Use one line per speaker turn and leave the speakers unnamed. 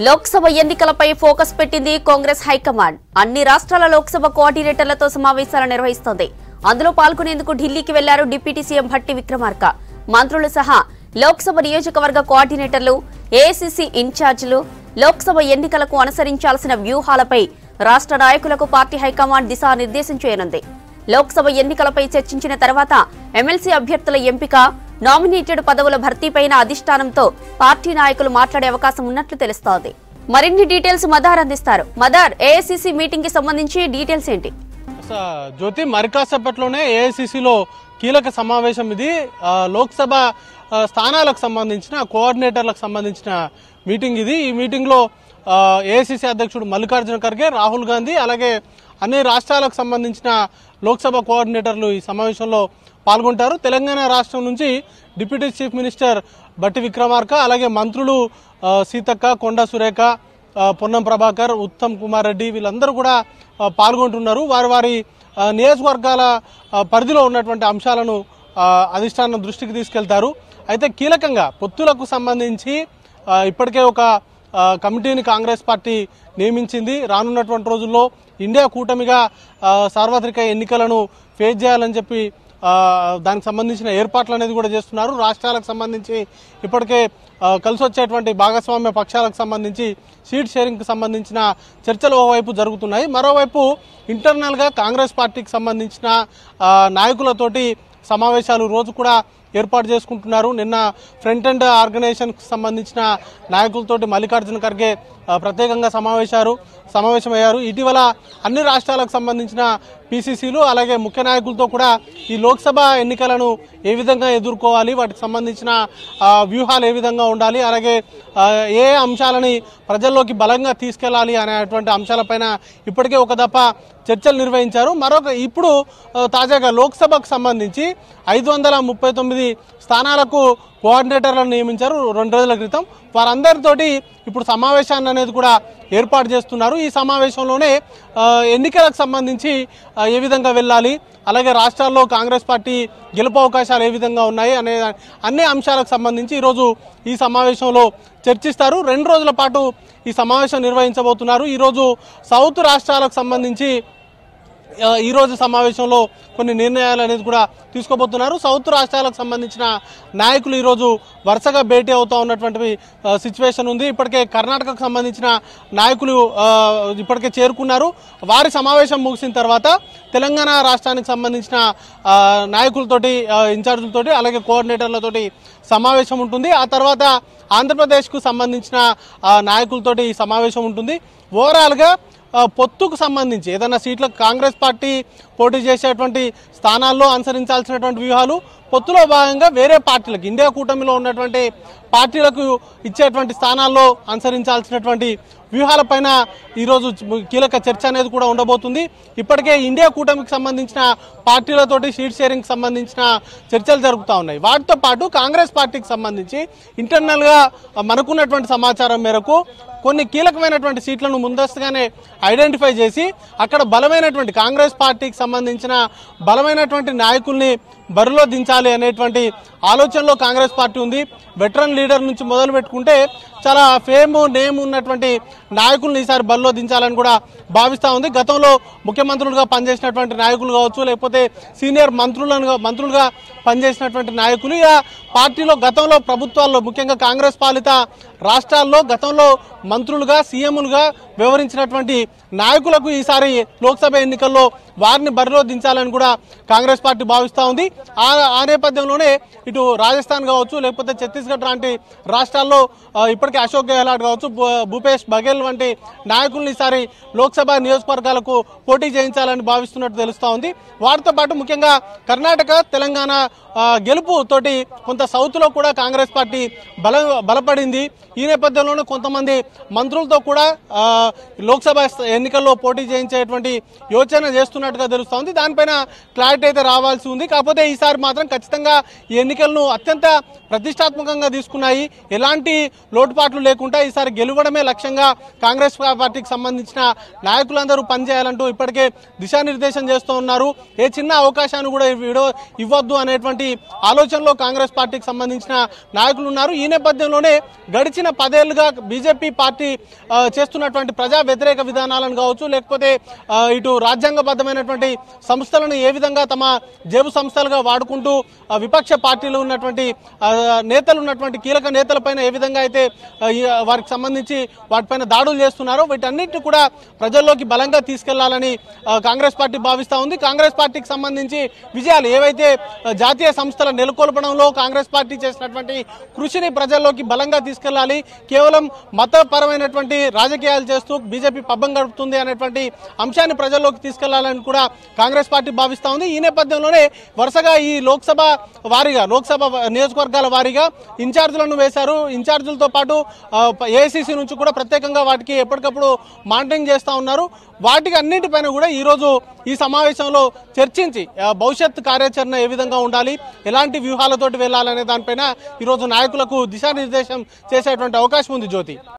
లోక్సభ ఎన్నికలపై ఫోకస్ పెట్టింది కాంగ్రెస్ హైకమాండ్. అన్ని రాష్ట్రాల లోక్సభ కోఆర్డినేటర్లతో సమావేశాలు నిర్వహిస్తోంది. అందులో పాల్గొనేందుకు ఢిల్లీకి వెళ్లారు డిప్యూటీ సీఎం భట్టి విక్రమార్క. మంత్రులు సహా లోక్సభ నియోజకవర్గ కోఆర్డినేటర్లు, ఏఐసీసీ ఇన్ఛార్జీలు లోక్సభ ఎన్నికలకు అనుసరించాల్సిన వ్యూహాలపై రాష్ట్ర నాయకులకు పార్టీ హైకమాండ్ దిశానిర్దేశం చేయనుంది. లోక్సభ ఎన్నికలపై చర్చించిన తర్వాత ఎమ్మెల్సీ అభ్యర్థుల ఎంపిక, నామినేటెడ్ పదవుల భర్తీపైన అధిష్టానంతో పార్టీ నాయకులు మాట్లాడే అవకాశం ఉన్నట్లు తెలుస్తోంది. మరిన్ని డీటెయిల్స్ మదార్ అందిస్తారు. మదార్, ఏఐసీసీ మీటింగ్ కి సంబంధించి డీటెయిల్స్ ఏంటి?
జ్యోతి, మరికాసేపట్లోనే ఏఐసీసీలో కీలక సమావేశం ఇది. లోక్సభ స్థానాలకు సంబంధించిన కోఆర్డినేటర్లకు సంబంధించిన మీటింగ్ ఇది. ఈ మీటింగ్ లో ఏఐసీసీ అధ్యక్షుడు మల్లికార్జున ఖర్గే, రాహుల్ గాంధీ, అలాగే అన్ని రాష్ట్రాలకు సంబంధించిన లోక్సభ కోఆర్డినేటర్లు ఈ సమావేశంలో పాల్గొంటారు. తెలంగాణ రాష్ట్రం నుంచి deputy chief minister Bhatti Vikramarka, అలాగే మంత్రులు సీతక్క, కొండా సురేఖ, పొన్నం ప్రభాకర్, ఉత్తమ్ కుమార్ రెడ్డి వీళ్ళందరూ కూడా పాల్గొంటున్నారు. వారి నియోజకవర్గాల పరిధిలో ఉన్నటువంటి అంశాలను అధిష్టానం దృష్టికి తీసుకెళ్తారు. అయితే కీలకంగా పొత్తులకు సంబంధించి ఇప్పటికే ఒక కమిటీని కాంగ్రెస్ పార్టీ నియమించింది. రానున్నటువంటి రోజుల్లో ఇండియా కూటమిగా సార్వత్రిక ఎన్నికలను ఫేస్ చేయాలని చెప్పి దానికి సంబంధించిన ఏర్పాట్లు అనేది కూడా చేస్తున్నారు. రాష్ట్రాలకు సంబంధించి ఇప్పటికే కలిసి వచ్చేటువంటి భాగస్వామ్య పక్షాలకు సంబంధించి సీట్ షేరింగ్ కు సంబంధించిన చర్చలు ఓవైపు జరుగుతున్నాయి. మరోవైపు ఇంటర్నల్ గా కాంగ్రెస్ పార్టీకి సంబంధించిన నాయకులతోటి సమావేశాలు రోజు కూడా ఏర్పాటు చేసుకుంటున్నారు. నిన్న ఫ్రంట్ అండ్ ఆర్గనైజేషన్ కు సంబంధించిన నాయకులతోటి మల్లికార్జున ఖర్గే ప్రత్యేకంగా సమావేశమయ్యారు. ఇటీవల అన్ని రాష్ట్రాలకు సంబంధించిన పీసీసీలు అలాగే ముఖ్య నాయకులతో కూడా ఈ లోక్సభ ఎన్నికలను ఏ విధంగా ఎదుర్కోవాలి, వాటికి సంబంధించిన వ్యూహాలు ఏ విధంగా ఉండాలి, అలాగే ఏ అంశాలని ప్రజల్లోకి బలంగా తీసుకెళ్లాలి అనేటువంటి అంశాలపైన ఇప్పటికే ఒక దఫా చర్చలు నిర్వహించారు. ఇప్పుడు తాజాగా లోక్సభకు సంబంధించి 539 స్థానాలకు కోఆర్డినేటర్లను నియమించారు 2 రోజుల క్రితం. వారందరితోటి ఇప్పుడు సమావేశాన్ని అనేది కూడా ఏర్పాటు చేస్తున్నారు. ఈ సమావేశంలోనే ఎన్నికలకు సంబంధించి ఏ విధంగా వెళ్ళాలి, అలాగే రాష్ట్రాల్లో కాంగ్రెస్ పార్టీ గెలుపు అవకాశాలు ఏ విధంగా ఉన్నాయి అనే అన్ని అంశాలకు సంబంధించి ఈరోజు ఈ సమావేశంలో చర్చిస్తారు. 2 రోజుల పాటు ఈ సమావేశం నిర్వహించబోతున్నారు. ఈరోజు సౌత్ రాష్ట్రాలకు సంబంధించి ఈ రోజు సమావేశంలో కొన్ని నిర్ణయాలు అనేది కూడా తీసుకోబోతున్నారు. సౌత్ రాష్ట్రాలకు సంబంధించిన నాయకులు ఈరోజు వరుసగా భేటీ అవుతూ ఉన్నటువంటి సిచ్యువేషన్ ఉంది. ఇప్పటికే కర్ణాటకకు సంబంధించిన నాయకులు ఇప్పటికే చేరుకున్నారు. వారి సమావేశం ముగిసిన తర్వాత తెలంగాణ రాష్ట్రానికి సంబంధించిన నాయకులతోటి, ఇన్ఛార్జీలతోటి, అలాగే కోఆర్డినేటర్లతోటి సమావేశం ఉంటుంది. ఆ తర్వాత ఆంధ్రప్రదేశ్కు సంబంధించిన నాయకులతోటి ఈ సమావేశం ఉంటుంది. ఓవరాల్గా పొత్తుకు సంబంధించి ఏదైనా సీట్లకు కాంగ్రెస్ పార్టీ పోటీ చేసేటువంటి స్థానాల్లో అనుసరించాల్సినటువంటి వ్యూహాలు, పొత్తులో భాగంగా వేరే పార్టీలకు, ఇండియా కూటమిలో ఉన్నటువంటి పార్టీలకు ఇచ్చేటువంటి స్థానాల్లో అనుసరించాల్సినటువంటి వ్యూహాలపైన ఈరోజు కీలక చర్చ అనేది కూడా ఉండబోతుంది. ఇప్పటికే ఇండియా కూటమికి సంబంధించిన పార్టీలతోటి సీట్ షేరింగ్ సంబంధించిన చర్చలు జరుగుతూ ఉన్నాయి. వాటితో పాటు కాంగ్రెస్ పార్టీకి సంబంధించి ఇంటర్నల్ గా మనకున్నటువంటి సమాచారం మేరకు కొన్ని కీలకమైనటువంటి సీట్లను ముందస్తుగానే ఐడెంటిఫై చేసి అక్కడ బలమైనటువంటి కాంగ్రెస్ పార్టీకి సంబంధించిన బలమైనటువంటి నాయకుల్ని బరిలో దించాలి అనేటువంటి ఆలోచనలో కాంగ్రెస్ పార్టీ ఉంది. వెటరన్ లీడర్ నుంచి మొదలు పెట్టుకుంటే చాలా నేమ్ ఉన్నటువంటి నాయకులను ఈసారి బరిలో దించాలని కూడా భావిస్తూ ఉంది. గతంలో ముఖ్యమంత్రులుగా పనిచేసినటువంటి నాయకులు కావచ్చు, లేకపోతే సీనియర్ మంత్రులుగా పనిచేసినటువంటి నాయకులు పార్టీలో గతంలో ప్రభుత్వాల్లో, ముఖ్యంగా కాంగ్రెస్ పాలిత రాష్ట్రాల్లో గతంలో మంత్రులుగా, సీఎంలుగా వ్యవహరించినటువంటి నాయకులకు ఈసారి లోక్సభ ఎన్నికల్లో వారిని బరిలో దించాలని కూడా కాంగ్రెస్ పార్టీ భావిస్తూ ఉంది. ఆ నేపథ్యంలోనే ఇటు రాజస్థాన్ కావచ్చు, లేకపోతే ఛత్తీస్గఢ్ లాంటి రాష్ట్రాల్లో ఇప్పటికే అశోక్ గెహ్లాట్ కావచ్చు, భూపేష్ బఘేల్ వంటి నాయకులను ఈసారి లోక్సభ నియోజకవర్గాలకు పోటీ చేయించాలని భావిస్తున్నట్టు తెలుస్తూ ఉంది. వారితో పాటు ముఖ్యంగా కర్ణాటక, తెలంగాణ గెలుపు తోటి కొంత సౌత్ లో కూడా కాంగ్రెస్ పార్టీ బలపడింది. ఈ నేపథ్యంలోనే కొంతమంది మంత్రులతో కూడా లోక్సభ ఎన్నికల్లో పోటీ చేయించేటువంటి యోచన చేస్తున్నట్టుగా తెలుస్తోంది. దానిపైన క్లారిటీ అయితే రావాల్సి ఉంది. కాకపోతే ఈసారి మాత్రం ఖచ్చితంగా ఈ ఎన్నికల ఎన్నికలను అత్యంత ప్రతిష్టాత్మకంగా తీసుకున్నాయి. ఎలాంటి లోటుపాట్లు లేకుండా ఈసారి గెలవడమే లక్ష్యంగా కాంగ్రెస్ పార్టీకి సంబంధించిన నాయకులందరూ పనిచేయాలంటూ ఇప్పటికే దిశానిర్దేశం చేస్తూ ఉన్నారు. ఏ చిన్న అవకాశాన్ని కూడా ఇవ్వద్దు అనేటువంటి ఆలోచనలో కాంగ్రెస్ పార్టీకి సంబంధించిన నాయకులు ఉన్నారు. ఈ నేపథ్యంలోనే గడిచిన 10 ఏళ్లుగా బీజేపీ పార్టీ చేస్తున్నటువంటి ప్రజా వ్యతిరేక విధానాలను కావచ్చు, లేకపోతే ఇటు రాజ్యాంగబద్ధమైనటువంటి సంస్థలను ఏ విధంగా తమ జేబు సంస్థలుగా వాడుకుంటూ విపక్ష పార్టీలు ఉన్నటువంటి నేతలు ఉన్నటువంటి కీలక నేతలపైన ఏ విధంగా అయితే వారికి సంబంధించి వాటిపైన దాడులు చేస్తున్నారో వీటన్నిటిని కూడా ప్రజల్లోకి బలంగా తీసుకెళ్లాలని కాంగ్రెస్ పార్టీ భావిస్తా ఉంది. కాంగ్రెస్ పార్టీకి సంబంధించి విజయాలు ఏవైతే జాతీయ సంస్థల నెలకొల్పడంలో కాంగ్రెస్ పార్టీ చేసినటువంటి కృషిని ప్రజల్లోకి బలంగా తీసుకెళ్లాలి. కేవలం మతపరమైనటువంటి రాజకీయాలు చేస్తూ బీజేపీ పబ్బం గడుపుతుంది అనేటువంటి అంశాన్ని ప్రజల్లోకి తీసుకెళ్లాలని కూడా కాంగ్రెస్ పార్టీ భావిస్తా ఉంది. ఈ నేపథ్యంలోనే వరుసగా ఈ లోక్సభ నియోజకవర్గాల వారీగా ఇన్ఛార్జీలను వేశారు. ఇన్ఛార్జీలతో పాటు ఏఐసీసీ నుంచి కూడా ప్రత్యేకంగా వాటికి ఎప్పటికప్పుడు మానిటరింగ్ చేస్తా ఉన్నారు. వాటికి అన్నింటిపైన కూడా ఈరోజు ఈ సమావేశంలో చర్చించి భవిష్యత్ కార్యాచరణ ఏ విధంగా ఉండాలి, ఎలాంటి వ్యూహాలతోటి వెళ్లాలనే దానిపైన ఈరోజు నాయకులకు దిశానిర్దేశం చేసేటువంటి అవకాశం ఉంది. జ్యోతి.